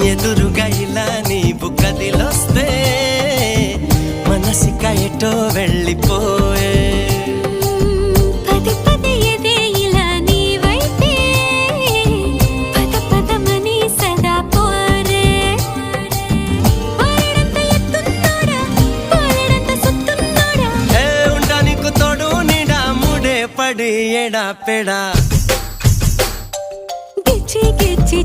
ఎదురుగా ఇలా నీవు కదిలొస్తే మనసిక ఎటో వెళ్ళిపోయే పది పది ఎదే ఇలా నీవైతే పద పదమని సదా పోరే పారడంత ఎత్తున్నోడా పారడంత సుత్తున్నోడా ఏ ఉండా నీకు తోడు నీడా ముడే పడి ఎడా పెడా గిచ్చి గిచ్చి